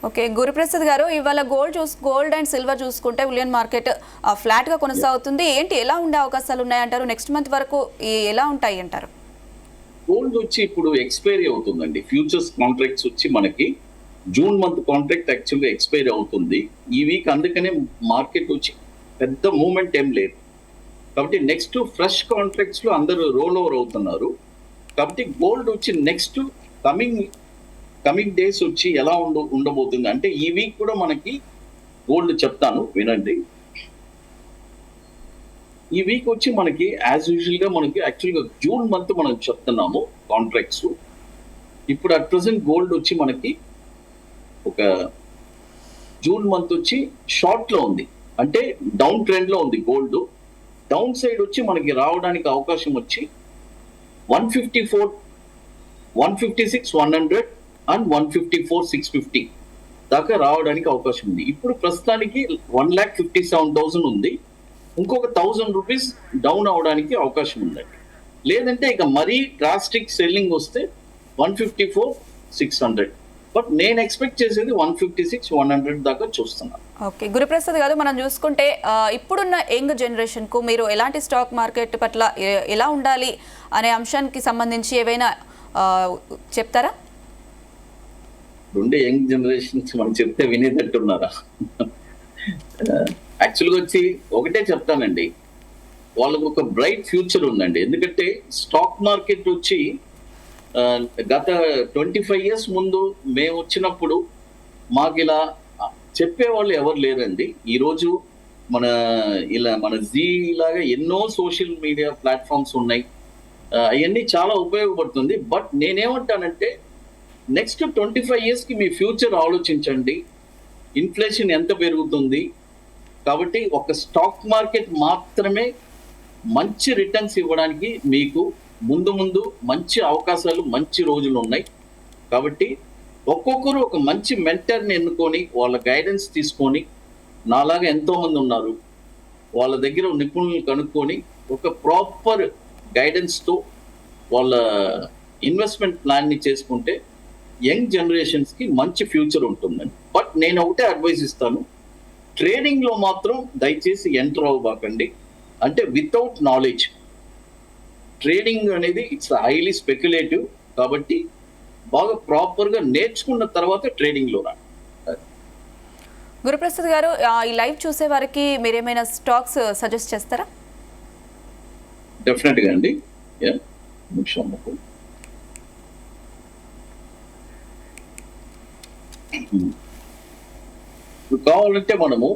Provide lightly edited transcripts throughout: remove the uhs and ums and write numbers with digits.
Okay, Guruprasad గారు, ఇవాళ gold and silver చూసుకుంటే బులియన్ మార్కెట్ ఫ్లాట్ గా కొనసాగుతుంది. ఏంటి, ఎలా ఉండే అవకాశాలు ఉన్నాయంటారు? నెక్స్ట్ మంత్ వరకు ఎలా ఉంటాయి అంటారు? గోల్డ్ వచ్చి ఇప్పుడు ఎక్స్పైరీ అవుతుందండి. ఫ్యూచర్స్ కాంట్రాక్ట్స్ వచ్చి మనకి జూన్ మంత్ కాంట్రాక్ట్ యాక్చువల్గా ఎక్స్పైరీ అవుతుంది ఈ వీక్. అందుకనే మార్కెట్ వచ్చి పెద్ద మూమెంట్ ఏం లేదు. కాబట్టి నెక్స్ట్ ఫ్రెష్ కాంట్రాక్ట్స్ లో అందరూ రోల్ ఓవర్ అవుతున్నారు. కాబట్టి గోల్డ్ వచ్చి నెక్స్ట్ కమింగ్ డేస్ వచ్చి ఎలా ఉండబోతుంది అంటే ఈ వీక్ కూడా మనకి గోల్డ్ చెప్తాను వినండి. ఈ వీక్ వచ్చి మనకి యాజ్ యూజువల్ గా మనకి యాక్చువల్గా జూన్ మంత్ మనం చెప్తున్నాము కాంట్రాక్ట్స్. ఇప్పుడు అట్ ప్రెసెంట్ గోల్డ్ వచ్చి మనకి ఒక జూన్ మంత్ వచ్చి షార్ట్ లో ఉంది, అంటే డౌన్ ట్రెండ్ లో ఉంది గోల్డ్. డౌన్ సైడ్ వచ్చి మనకి రావడానికి అవకాశం వచ్చి 154, 156, 100 అండ్ 154, 650 దాకా రావడానికి అవకాశం ఉంది. ఇప్పుడు ప్రస్తుతానికి 1,57,000 ఉంది. ఇంకొక 1,000 రూపీస్ డౌన్ అవడానికి అవకాశం ఉందండి. లేదంటే ఇక మరీ డ్రాస్టిక్ సెల్లింగ్ వస్తే 154, 600. బట్ నేను ఎక్స్పెక్ట్ చేసేది 156, 100 దాకా చూస్తున్నాను. ఓకే, గురుప్రసాద్ గారు, మనం చూసుకుంటే ఇప్పుడున్న యంగ్ జనరేషన్ కు మీరు ఎలాంటి స్టాక్ మార్కెట్ పట్ల ఎలా ఉండాలి అనే అంశానికి సంబంధించి ఏవైనా చెప్తారా? ఉండే యంగ్ జనరేషన్స్ మనం చెప్తే వినేటట్టున్నారా? యాక్చువల్గా వచ్చి ఒకటే చెప్తానండి, వాళ్ళకు ఒక బ్రైట్ ఫ్యూచర్ ఉందండి. ఎందుకంటే స్టాక్ మార్కెట్ వచ్చి గత 25 years ముందు మేము వచ్చినప్పుడు మాకు ఇలా చెప్పేవాళ్ళు ఎవరు లేరండి. ఈరోజు మన జీ లాగా ఎన్నో సోషల్ మీడియా ప్లాట్ఫామ్స్ ఉన్నాయి, అవన్నీ చాలా ఉపయోగపడుతుంది. బట్ నేనేమంటానంటే నెక్స్ట్ 25 years కి మీ ఫ్యూచర్ ఆలోచించండి. ఇన్ఫ్లేషన్ ఎంత పెరుగుతుంది, కాబట్టి ఒక స్టాక్ మార్కెట్ మాత్రమే మంచి రిటర్న్స్ ఇవ్వడానికి మీకు ముందు మంచి అవకాశాలు, మంచి రోజులు ఉన్నాయి. కాబట్టి ఒక్కొక్కరు ఒక మంచి మెంటర్ని ఎన్నుకొని వాళ్ళ గైడెన్స్ తీసుకొని, నాలాగా ఎంతో మంది ఉన్నారు, వాళ్ళ దగ్గర నిపుణులు కనుక్కొని ఒక ప్రాపర్ గైడెన్స్తో వాళ్ళ ఇన్వెస్ట్మెంట్ ప్లాన్ని చేసుకుంటే యంగ్ జనరేషన్స్కి మంచి ఫ్యూచర్ ఉంటుందండి. బట్ నేను ఒకటే అడ్వైస్ ఇస్తాను, ట్రేడింగ్లో మాత్రం దయచేసి ఎంటర్ అవ్వబాకండి. అంటే వితౌట్ నాలెడ్జ్ ట్రేడింగ్ అనేది ఇట్స్ హైలీ స్పెక్యులేటివ్. కాబట్టి బాగా ప్రాపర్గా నేర్చుకున్న తర్వాత ట్రేడింగ్లో రా. గురుప్రసాద్ గారు, ఈ లైవ్ చూసే వారికి మీరేమైనా స్టాక్స్ సజెస్ట్ చేస్తారా? డెఫినెట్గా అండి. నిమిషం ఇప్పుడు కావాలంటే మనము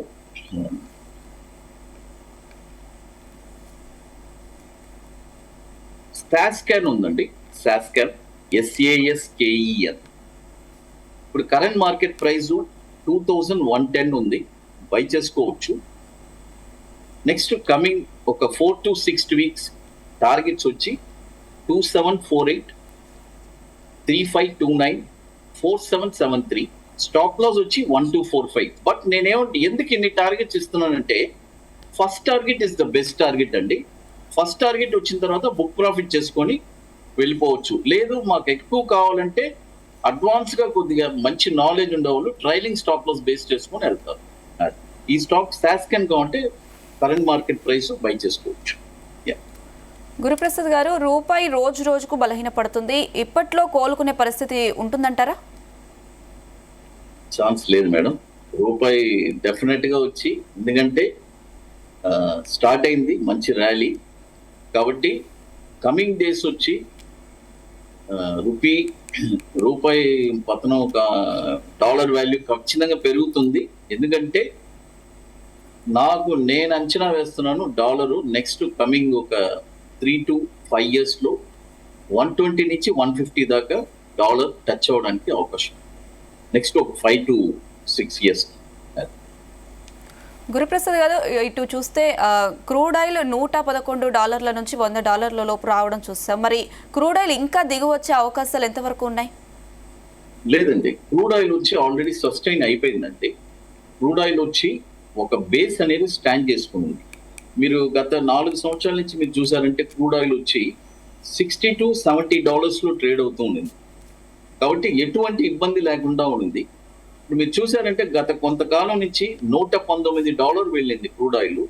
సాస్కాన్ ఉందండి. సాస్కాన్, SASKEN. ఇప్పుడు కరెంట్ మార్కెట్ ప్రైస్ 2,110 ఉంది, బై చేసుకోవచ్చు. నెక్స్ట్ కమింగ్ ఒక 4 to 6 weeks టార్గెట్స్ వచ్చి 2748, 3529, 4773. స్టాప్ లాస్ వచ్చి 1245. బట్ ఎందుకు ఇన్ని టార్గెట్స్ ఇస్తున్నానంటే first target is the best target అండి. ఫస్ట్ టార్గెట్ వచ్చిన తర్వాత బుక్ ప్రాఫిట్ చేసుకొని వెళ్ళిపోవచ్చు. లేదు మాకు ఎక్కువ కావాలంటే అడ్వాన్స్గా కొద్దిగా మంచి నాలెడ్జ్ ఉండేవాళ్ళు ట్రైలింగ్ స్టాప్ లాస్ బేస్ చేసుకొని వెళ్తారు. ఈ స్టాక్ సాస్కాన్ కావాలంటే కరెంట్ మార్కెట్ ప్రైస్ బై చేసుకోవచ్చు. గురుప్రసాద్ గారు, రూపాయి రోజు రోజుకు బలహీన పడుతుంది, ఇప్పట్లో కోలుకునే పరిస్థితి ఉంటుందంటారా? ఛాన్స్ లేదు మేడం. రూపాయి డెఫినెట్గా వచ్చి, ఎందుకంటే స్టార్ట్ అయింది మంచి ర్యాలీ. కాబట్టి కమింగ్ డేస్ వచ్చి రూపాయి పతనం, ఒక డాలర్ వాల్యూ ఖచ్చితంగా పెరుగుతుంది. ఎందుకంటే నేను అంచనా వేస్తున్నాను, డాలరు నెక్స్ట్ కమింగ్ ఒక 3 to 5 years 120 నుంచి 150 దాకా డాలర్ టచ్ అవ్వడానికి అవకాశం నెక్స్ట్ ఒక 5 to 6 years. గురుప్రసాద్ గారు, ఇటు చూస్తే క్రూడ్ ఆయిల్ $111 నుంచి $100 లోపు రావడం చూస్తాం. మరి క్రూడ్ ఆయిల్ ఇంకా దిగువచ్చే అవకాశాలు ఎంతవరకు ఉన్నాయి? లేదండి, క్రూడ్ ఆయిల్ వచ్చి ఆల్రెడీ సస్టైన్ అయిపోయిందండి. క్రూడ్ ఆయిల్ వచ్చి ఒక బేస్ అనేది స్టాండ్ చేసుకుంది. మీరు గత 4 సంవత్సరాల నుంచి మీరు చూసారంటే క్రూడ్ ఆయిల్ వచ్చి $60 to $70 ట్రేడ్ అవుతూ ఉండింది. కాబట్టి ఎటువంటి ఇబ్బంది లేకుండా ఉంది. ఇప్పుడు మీరు చూసారంటే గత కొంతకాలం నుంచి $119 వెళ్ళింది క్రూడ్ ఆయిల్.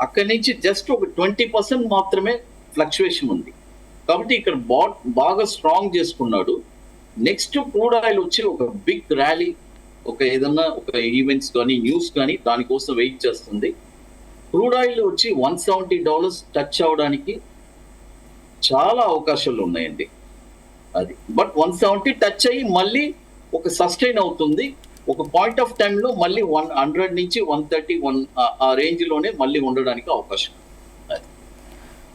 అక్కడి నుంచి జస్ట్ ఒక 20% మాత్రమే ఫ్లక్చువేషన్ ఉంది. కాబట్టి ఇక్కడ బాగా స్ట్రాంగ్ చేసుకున్నాడు. నెక్స్ట్ క్రూడ్ ఆయిల్ వచ్చి ఒక బిగ్ ర్యాలీ, ఒక ఏదన్నా ఒక ఈవెంట్స్ కానీ న్యూస్ కానీ దానికోసం వెయిట్ చేస్తుంది. క్రూడ్ ఆయిల్ వచ్చి $170 టచ్ అవడానికి చాలా అవకాశాలు ఉన్నాయండి. అది బట్ 170 టచ్ అయ్యి మళ్ళీ ఒక సస్టైన్ అవుతుంది. ఒక పాయింట్ ఆఫ్ టైంలో మళ్ళీ 100 నుంచి 130 ఆ రేంజ్ లోనే మళ్ళీ ఉండడానికి అవకాశం.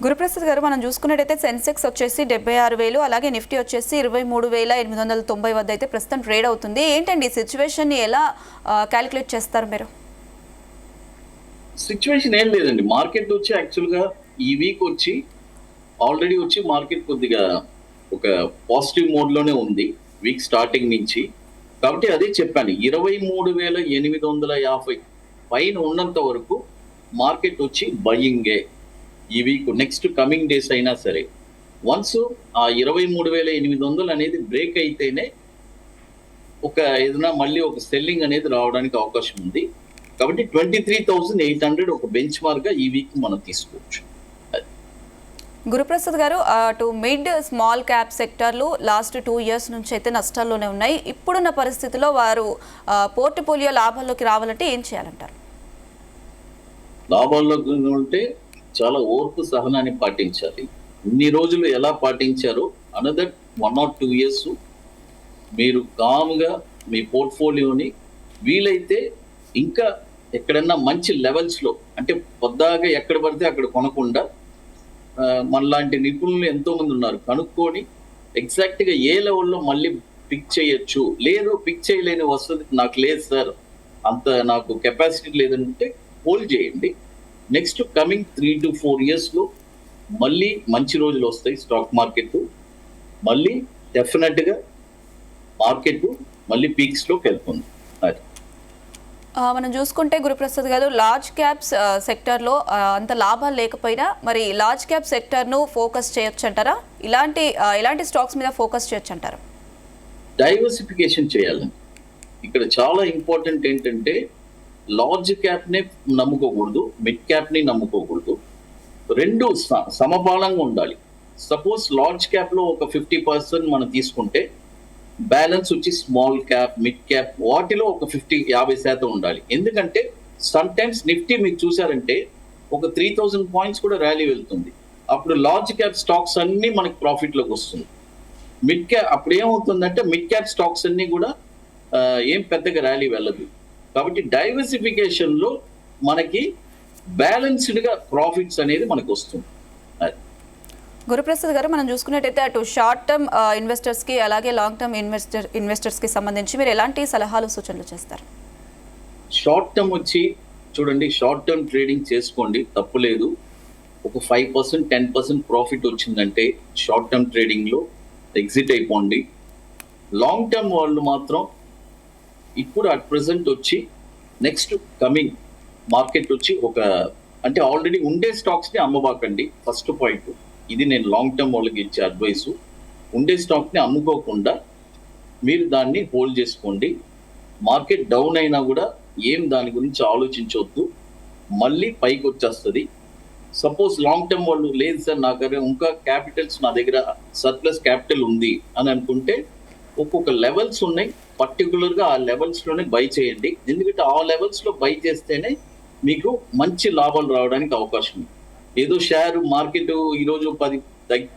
గురుప్రసాద్ గారు, మనం చూసుకున్నట్టయితే సెన్సెక్స్ వచ్చేసి 76,000, అలాగే నిఫ్టీ వచ్చేసి 23,890 వద్ద అయితే ప్రస్తుతం ట్రేడ్ అవుతుంది. ఏంటండి ఈ సిచ్యువేషన్ ఎలా క్యాలిక్యులేట్ చేస్తారు మీరు? సిచ్యువేషన్ ఏం లేదండి. మార్కెట్ వచ్చి యాక్చువల్గా ఈ వీక్ వచ్చి ఆల్రెడీ వచ్చి మార్కెట్ కొద్దిగా ఒక పాజిటివ్ మోడ్లోనే ఉంది వీక్ స్టార్టింగ్ నుంచి. కాబట్టి అదే చెప్పాను, 23,850 పైన ఉన్నంత వరకు మార్కెట్ వచ్చి బయింగే ఈ వీక్, నెక్స్ట్ కమింగ్ డేస్ అయినా సరే. వన్స్ ఆ 23,800 అనేది బ్రేక్ అయితేనే ఒక ఏదైనా మళ్ళీ ఒక సెల్లింగ్ అనేది రావడానికి అవకాశం ఉంది. కాబట్టి 23,800 ఒక బెంచ్ మార్క్ గా ఈ వీక్ మనం తీసుకోవచ్చు. గురుప్రసాద్ గారు, అటు మిడ్ స్మాల్ క్యాప్ సెక్టర్లు లాస్ట్ 2 years నుంచి అయితే నష్టాల్లోనే ఉన్నాయి. ఇప్పుడున్న పరిస్థితిలో వారు పోర్ట్ఫోలియో లాభాల్లోకి రావాలంటే ఏం చేయాలంటారు? లాభాల్లోకి ఉంటే చాలా ఓర్పు సహనాన్ని పాటించాలి. ఇన్ని రోజులు ఎలా పాటించారో అనదర్ 1 or 2 years మీరు కామ్గా మీ పోర్ట్ఫోలియోని వీలైతే ఇంకా ఎక్కడన్నా మంచి లెవెల్స్లో, అంటే పొద్దాగా ఎక్కడ పడితే అక్కడ కొనకుండా మనలాంటి నిపుణులు ఎంతో మంది ఉన్నారు, కనుక్కొని ఎగ్జాక్ట్గా ఏ లెవెల్లో మళ్ళీ పిక్ చేయొచ్చు. లేదు పిక్ చేయలేని వస్తుంది, నాకు లేదు సార్ అంత నాకు కెపాసిటీ లేదంటే హోల్డ్ చేయండి. నెక్స్ట్ కమింగ్ 3 to 4 years మళ్ళీ మంచి రోజులు వస్తాయి. స్టాక్ మార్కెట్ మళ్ళీ డెఫినెట్గా మార్కెట్ మళ్ళీ పీక్స్లోకి వెళ్తుంది. అది మనం చూసుకుంటే గురుప్రసాద్ గారు, లార్జ్ క్యాప్స్ సెక్టర్లో అంత లాభాలు లేకపోయినా మరి లార్జ్ క్యాప్ సెక్టర్ను ఫోకస్ చేయొచ్చు అంటారా? ఇలాంటి స్టాక్స్ మీద ఫోకస్ చేయొచ్చు అంటారా? డైవర్సిఫికేషన్ చేయాలండి. ఇక్కడ చాలా ఇంపార్టెంట్ ఏంటంటే లార్జ్ క్యాప్ని నమ్ముకోకూడదు, మిడ్ క్యాప్ని నమ్ముకోకూడదు. రెండు సమపాలంగా ఉండాలి. సపోజ్ లార్జ్ క్యాప్లో ఒక 50% మనం తీసుకుంటే బ్యాలెన్స్ వచ్చి స్మాల్ క్యాప్, మిడ్ క్యాప్ వాటిలో ఒక 50% ఉండాలి. ఎందుకంటే సమ్ టైమ్స్ నిఫ్టీ మీకు చూసారంటే ఒక 3,000 points కూడా ర్యాలీ వెళ్తుంది. అప్పుడు లార్జ్ క్యాప్ స్టాక్స్ అన్ని మనకి ప్రాఫిట్లోకి వస్తుంది. మిడ్ క్యాప్ అప్పుడు ఏమవుతుందంటే మిడ్ క్యాప్ స్టాక్స్ అన్ని కూడా ఏం పెద్దగా ర్యాలీ వెళ్ళదు. కాబట్టి డైవర్సిఫికేషన్లో మనకి బ్యాలెన్స్డ్గా ప్రాఫిట్స్ అనేది మనకు వస్తుంది. గురుప్రసాద్ గారు, మనం చూసుకున్నట్టయితే అటు షార్ట్ టర్మ్ ఇన్వెస్టర్స్కి అలాగే లాంగ్ టర్మ్ ఇన్వెస్టర్స్కి సంబంధించి మీరు ఎలాంటి సలహాలు సూచనలు చేస్తారు? షార్ట్ టర్మ్ వచ్చి చూడండి, షార్ట్ టర్మ్ ట్రేడింగ్ చేసుకోండి, తప్పులేదు. ఒక 5% 10% ప్రాఫిట్ వచ్చిందంటే షార్ట్ టర్మ్ ట్రేడింగ్లో ఎగ్జిట్ అయిపోండి. లాంగ్ టర్మ్ వాళ్ళు మాత్రం ఇప్పుడు అట్ ప్రెసెంట్ వచ్చి నెక్స్ట్ కమింగ్ మార్కెట్ వచ్చి ఒక అంటే ఆల్రెడీ ఉండే స్టాక్స్ని అమ్మబాకండి. ఫస్ట్ పాయింట్ ఇది నేను లాంగ్ టర్మ్ వాళ్ళకి ఇచ్చే అడ్వైసు. ఉండే స్టాక్ని అమ్ముకోకుండా మీరు దాన్ని హోల్డ్ చేసుకోండి. మార్కెట్ డౌన్ అయినా కూడా ఏం దాని గురించి ఆలోచించవద్దు, మళ్ళీ పైకి వచ్చేస్తుంది. సపోజ్ లాంగ్ టర్మ్ వాళ్ళు లేదు సార్ నా దగ్గర ఇంకా క్యాపిటల్స్ నా దగ్గర సర్ప్లస్ క్యాపిటల్ ఉంది అని అనుకుంటే ఒక్కొక్క లెవెల్స్ ఉన్నాయి, పర్టికులర్గా ఆ లెవెల్స్లోనే బై చేయండి. ఎందుకంటే ఆ లెవెల్స్లో బై చేస్తేనే మీకు మంచి లాభాలు రావడానికి అవకాశం ఉంది. ఏదో షేర్ మార్కెట్ ఈరోజు 10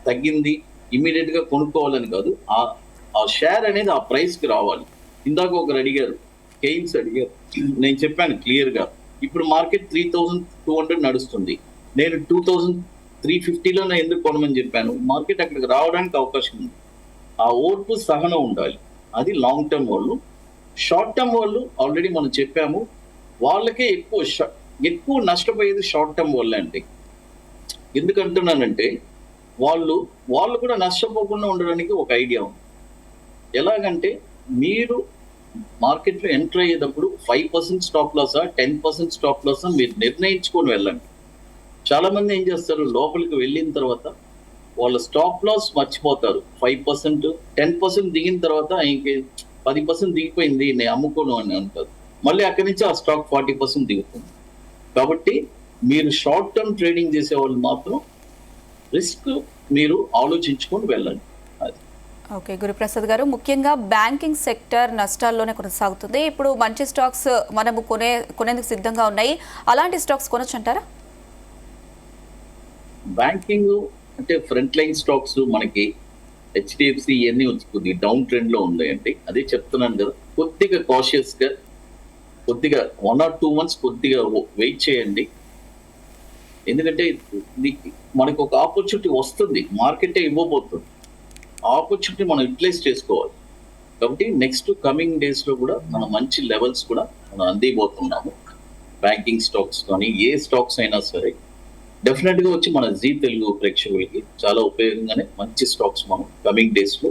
తగ్గింది ఇమీడియట్గా కొనుక్కోవాలని కాదు, ఆ షేర్ అనేది ఆ ప్రైస్కి రావాలి. ఇందాక ఒకరు అడిగారు, కెయిన్స్ అడిగారు, నేను చెప్పాను క్లియర్గా ఇప్పుడు మార్కెట్ 3,200 నడుస్తుంది, నేను 2,350లో ఎందుకు కొనమని చెప్పాను. మార్కెట్ అక్కడికి రావడానికి అవకాశం ఉంది. ఆ ఓర్పు సహనం ఉండాలి. అది లాంగ్ టర్మ్ వాళ్ళు. షార్ట్ టర్మ్ వాళ్ళు ఆల్రెడీ మనం చెప్పాము, వాళ్ళకే ఎక్కువ నష్టపోయేది షార్ట్ టర్మ్ వాళ్ళే అండి. ఎందుకంటున్నానంటే వాళ్ళు కూడా నష్టపోకుండా ఉండడానికి ఒక ఐడియా ఉంది. ఎలాగంటే మీరు మార్కెట్లో ఎంటర్ అయ్యేటప్పుడు 5% స్టాప్ లాసా 10% స్టాప్ లాసా మీరు నిర్ణయించుకొని వెళ్ళండి. చాలా మంది ఏం చేస్తారు, లోపలికి వెళ్ళిన తర్వాత వాళ్ళ స్టాప్ లాస్ మర్చిపోతారు. 5% 10% దిగిన తర్వాత ఇంక 10% దిగిపోయింది నేను అమ్ముకోను అని అంటారు, మళ్ళీ అక్కడి నుంచి ఆ స్టాక్ 40% దిగుతుంది. కాబట్టి మీరు షార్ట్ టర్మ్ ట్రేడింగ్ చేసే వాళ్ళు మాత్రం రిస్క్ మీరు ఆలోచించుకొని వెళ్ళండి. అది ఓకే గురుప్రసాద్ గారు, ముఖ్యంగా బ్యాంకింగ్ సెక్టర్ నష్టాల్లోనే కొనసాగుతుంది. ఇప్పుడు మంచి స్టాక్స్ మనము కొనేందుకు సిద్ధంగా ఉన్నాయి. అలాంటి స్టాక్స్ కొనొచ్చు అంటారా? బ్యాంకింగ్ అంటే ఫ్రంట్ లైన్ స్టాక్స్ మనకి హెచ్డిఎఫ్సి ఇవన్నీ వచ్చి డౌన్ ట్రెండ్ లో ఉన్నాయండి. అదే చెప్తున్నాను కదా, కొద్దిగా కాషియస్ గా కొద్దిగా 1 or 2 months కొద్దిగా వెయిట్ చేయండి. ఎందుకంటే మనకు ఒక ఆపర్చునిటీ వస్తుంది, మార్కెటే ఇవ్వబోతుంది. ఆపర్చునిటీ మనం యూటిలైజ్ చేసుకోవాలి. కాబట్టి నెక్స్ట్ కమింగ్ డేస్ లో కూడా మనం మంచి లెవెల్స్ కూడా మనం అందిపోతున్నాము. బ్యాంకింగ్ స్టాక్స్ కానీ ఏ స్టాక్స్ అయినా సరే డెఫినెట్ గా వచ్చి మన జీ తెలుగు ప్రేక్షకులకి చాలా ఉపయోగంగానే మంచి స్టాక్స్ మనం కమింగ్ డేస్ లో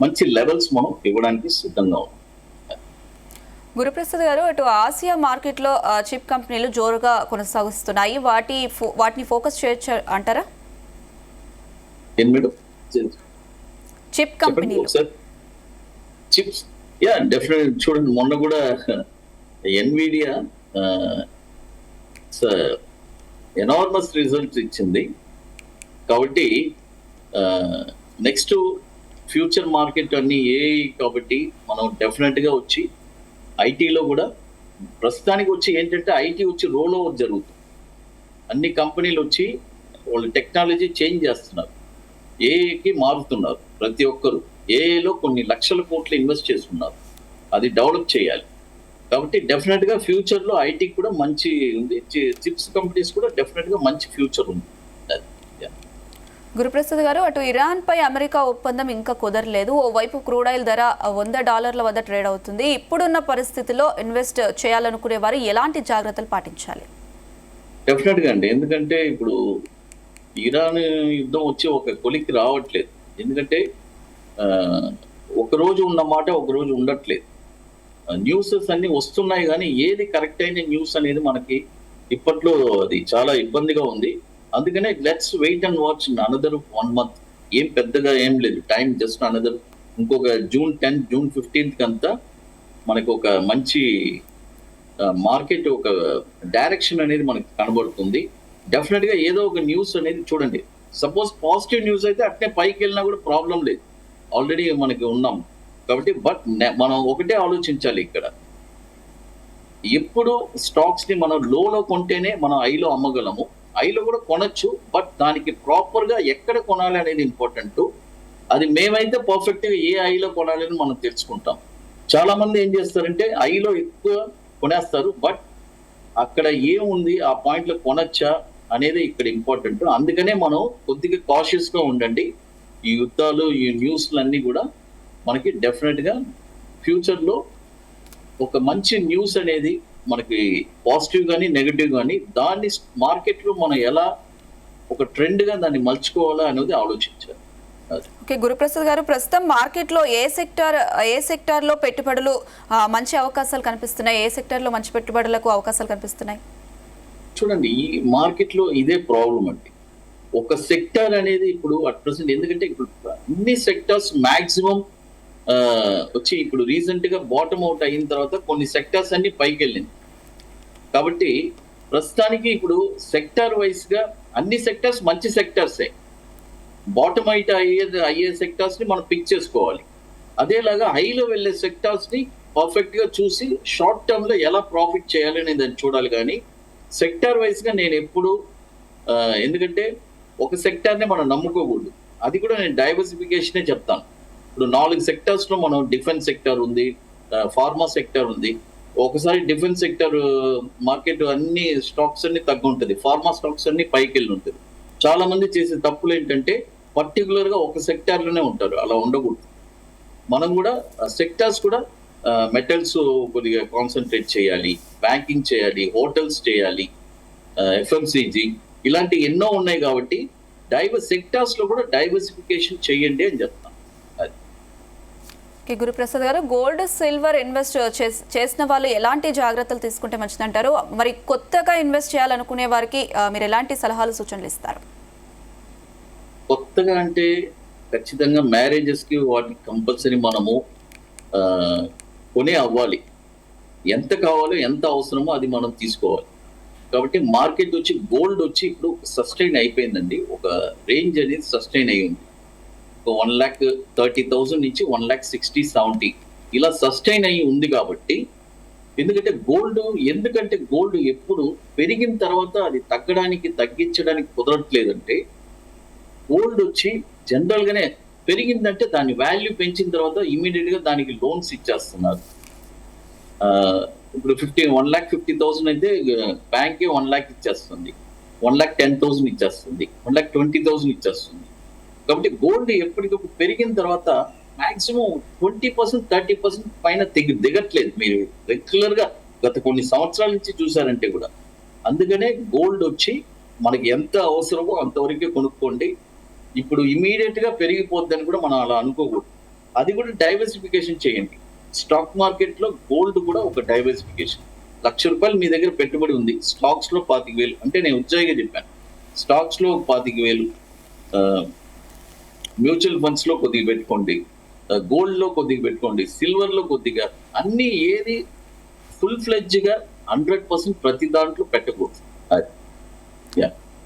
మంచి లెవెల్స్ మనం ఇవ్వడానికి సిద్ధంగా ఉన్నాం. గురుప్రసాద్ గారు, అటు ఆసియా మార్కెట్లో చిప్ కంపెనీలు జోరుగా కొనసాగిస్తున్నాయి. వాటిని ఫోకస్ చేయొచ్చు అంటారా? ఏం మేడం? చిప్ కంపెనీలు చిప్స్ యా డెఫినెట్. చూడండి, మొన్న కూడా ఎన్విడియా ఎనార్మస్ రిజల్ట్స్ ఇచ్చింది. కాబట్టి నెక్స్ట్ ఫ్యూచర్ మార్కెట్ అన్ని ఏఐ, కాబట్టి మనం డెఫినెట్ గా వచ్చి ఐటీలో కూడా ప్రస్తుతానికి వచ్చి ఏంటంటే ఐటీ వచ్చి రోల్ ఓవర్ జరుగుతుంది. అన్ని కంపెనీలు వచ్చి వాళ్ళు టెక్నాలజీ చేంజ్ చేస్తున్నారు, ఏఐకి మారుతున్నారు. ప్రతి ఒక్కరు ఏఐలో కొన్ని లక్షల కోట్లు ఇన్వెస్ట్ చేస్తున్నారు, అది డెవలప్ చేయాలి. కాబట్టి డెఫినెట్ గా ఫ్యూచర్ లో ఐటీ కూడా మంచి ఉంది, చిప్స్ కంపెనీస్ కూడా డెఫినెట్ గా మంచి ఫ్యూచర్ ఉంది. గురుప్రసాద్ గారు, అటు ఇరాన్ పై అమెరికా ఒప్పందం ఇంకా కుదరలేదు. ఓవైపు క్రూడ్ ఆయిల్ ధర $100 వద్ద ట్రేడ్ అవుతుంది. ఇప్పుడున్న పరిస్థితిలో ఇన్వెస్ట్ చేయాలనుకునే వారు ఎలాంటి జాగ్రత్తలు పాటించాలి? డెఫినెట్ గా అండి, ఎందుకంటే ఇప్పుడు ఇరాన్ యుద్ధం వచ్చి ఒక కొలిక్కి రావట్లేదు. ఎందుకంటే ఒక రోజు ఉన్న మాట ఒక రోజు ఉండట్లేదు. న్యూసెస్ అన్ని వస్తున్నాయి, కానీ ఏది కరెక్ట్ అయిన న్యూస్ అనేది మనకి ఇప్పట్లో అది చాలా ఇబ్బందిగా ఉంది. అందుకనే let's wait and watch another 1 month. ఏం పెద్దగా ఏం లేదు, టైం జస్ట్ అనదర్ ఇంకొక June 10th June 15th అంతా మనకు ఒక మంచి మార్కెట్ ఒక డైరెక్షన్ అనేది మనకి కనబడుతుంది. డెఫినెట్ గా ఏదో ఒక న్యూస్ అనేది చూడండి. సపోజ్ పాజిటివ్ న్యూస్ అయితే అట్నే పైకి వెళ్ళినా కూడా ప్రాబ్లం లేదు, ఆల్రెడీ మనకి ఉన్నాం. కాబట్టి బట్ మనం ఒకటే ఆలోచించాలి ఇక్కడ, ఎప్పుడు స్టాక్స్ ని మనం లోలో కొంటేనే మనం ఐలో అమ్మగలము. ఐలో కూడా కొనొచ్చు, బట్ దానికి ప్రాపర్ గా ఎక్కడ కొనాలి అనేది ఇంపార్టెంట్. అది మేమైతే పర్ఫెక్ట్ గా ఏ ఐలో కొనాలని మనం తెలుసుకుంటాం. చాలా మంది ఏం చేస్తారంటే ఐలో ఎక్కువ కొనేస్తారు, బట్ అక్కడ ఏముంది ఆ పాయింట్ లో కొనొచ్చా అనేది ఇక్కడ ఇంపార్టెంట్. అందుకనే మనం కొద్దిగా కాషియస్ గా ఉండండి. ఈ యుద్ధాలు ఈ న్యూస్లు అన్ని కూడా మనకి డెఫినెట్ గా ఫ్యూచర్ లో ఒక మంచి న్యూస్ అనేది మనకి పాజిటివ్ కానీ నెగటివ్ కానీ దాన్ని మార్కెట్ లో మనం ఎలా ఒక ట్రెండ్ గా దాన్ని మలుచుకోవాలా అనేది ఆలోచించాలి. ఓకే గురుప్రసాద్ గారు, ప్రస్తుతం మార్కెట్లో ఏ సెక్టార్లో పెట్టుబడులు మంచి అవకాశాలు కనిపిస్తున్నాయి? ఏ సెక్టార్లో మంచి పెట్టుబడులకు అవకాశాలు కనిపిస్తున్నాయి? చూడండి, ఈ మార్కెట్ లో ఇదే ప్రాబ్లం అండి. ఒక సెక్టార్ అనేది ఇప్పుడు అట్ ప్రెసెంట్, ఎందుకంటే ఇప్పుడు అన్ని సెక్టార్స్ మాక్సిమం వచ్చి ఇప్పుడు రీసెంట్ గా బాటమ్ అవుట్ అయిన తర్వాత కొన్ని సెక్టార్స్ అన్ని పైకి వెళ్ళింది. కాబట్టి ప్రస్తుతానికి ఇప్పుడు సెక్టార్ వైజ్ గా అన్ని సెక్టార్స్ మంచి సెక్టార్సే. బాటమ్ అవుట్ అయ్యే సెక్టార్స్ ని మనం పిక్ చేసుకోవాలి. అదేలాగా హైలో వెళ్ళే సెక్టార్స్ ని పర్ఫెక్ట్ గా చూసి షార్ట్ టర్మ్ లో ఎలా ప్రాఫిట్ చేయాలి అనేది దాన్ని చూడాలి. కానీ సెక్టార్ వైజ్ గా నేను ఎప్పుడు ఎందుకంటే ఒక సెక్టార్ ని మనం నమ్ముకోకూడదు. అది కూడా నేను డైవర్సిఫికేషనే చెప్తాను. ఇప్పుడు 4 సెక్టార్స్ లో మనం డిఫెన్స్ సెక్టార్ ఉంది, ఫార్మా సెక్టార్ ఉంది. ఒకసారి డిఫెన్స్ సెక్టర్ మార్కెట్ అన్ని స్టాక్స్ అన్ని తగ్గుంటది, ఫార్మా స్టాక్స్ అన్ని పైకి వెళ్ళి ఉంటుంది. చాలా మంది చేసే తప్పులు ఏంటంటే పర్టికులర్ గా ఒక సెక్టార్ లోనే ఉంటారు, అలా ఉండకూడదు. మనం కూడా సెక్టార్స్ కూడా మెటల్స్ కొద్దిగా కాన్సన్ట్రేట్ చేయాలి, బ్యాంకింగ్ చేయాలి, హోటల్స్ చేయాలి, ఎఫ్ఎంసీజీ ఇలాంటి ఎన్నో ఉన్నాయి. కాబట్టి సెక్టార్స్ లో కూడా డైవర్సిఫికేషన్ చేయండి అని చెప్తాను. గురుప్రసాద్ గారు, గోల్డ్ సిల్వర్ ఇన్వెస్ట్ చేసిన వాళ్ళు ఎలాంటి జాగ్రత్తలు తీసుకుంటే మంచిదంటారు? మరి కొత్తగా ఇన్వెస్ట్ చేయాలనుకునే వారికి మీరు ఎలాంటి సలహాలు సూచనలు ఇస్తారు? కొత్తగా అంటే ఖచ్చితంగా మ్యారేజెస్ కి వాటికి కంపల్సరీ మనము ఆ, కొనే అవ్వాలి. ఎంత కావాలో ఎంత అవసరమో అది మనం తీసుకోవాలి. కాబట్టి మార్కెట్ వచ్చి గోల్డ్ వచ్చి ఇప్పుడు సస్టైన్ అయిపోయిందండి. ఒక రేంజ్ అనేది సస్టైన్ అయి ఉంది. ఒక 1,30,30,000 నుంచి 1,60,70 ఇలా సస్టైన్ అయ్యి ఉంది. కాబట్టి ఎందుకంటే గోల్డ్ ఎప్పుడు పెరిగిన తర్వాత అది తగ్గించడానికి కుదరట్లేదంటే, గోల్డ్ వచ్చి జనరల్ గానే పెరిగిందంటే దాని వాల్యూ పెంచిన తర్వాత ఇమీడియట్ గా దానికి లోన్స్ ఇచ్చేస్తున్నారు. ఇప్పుడు 1,50,000 అయితే బ్యాంకే 1,00,000 ఇచ్చేస్తుంది, 1,10,000 ఇచ్చేస్తుంది, 1,20,000 ఇచ్చేస్తుంది. కాబట్టి గోల్డ్ ఎప్పటికప్పుడు పెరిగిన తర్వాత మాక్సిమం 20%, 30% పైన దిగట్లేదు. మీరు రెగ్యులర్ గా గత కొన్ని సంవత్సరాల నుంచి చూసారంటే కూడా. అందుకనే గోల్డ్ వచ్చి మనకి ఎంత అవసరమో అంతవరకే కొనుక్కోండి. ఇప్పుడు ఇమీడియట్ గా పెరిగిపోద్దని కూడా మనం అలా అనుకోకూడదు. అది కూడా డైవర్సిఫికేషన్ చేయండి. స్టాక్ మార్కెట్ లో గోల్డ్ కూడా ఒక డైవర్సిఫికేషన్. ₹1,00,000 మీ దగ్గర పెట్టుబడి ఉంది, స్టాక్స్ లో 25,000, అంటే నేను ఉజ్జాయిగా చెప్పాను. స్టాక్స్ లో 25,000, మ్యూచువల్ ఫండ్స్ లో కొద్దిగా పెట్టుకోండి, గోల్డ్ లో కొద్దిగా పెట్టుకోండి, సిల్వర్ లో కొద్దిగా, అన్ని ఏది ఫుల్ ఫ్లెడ్జ్ గా 100% ప్రతి దాంట్లో పెట్టకూడదు. అది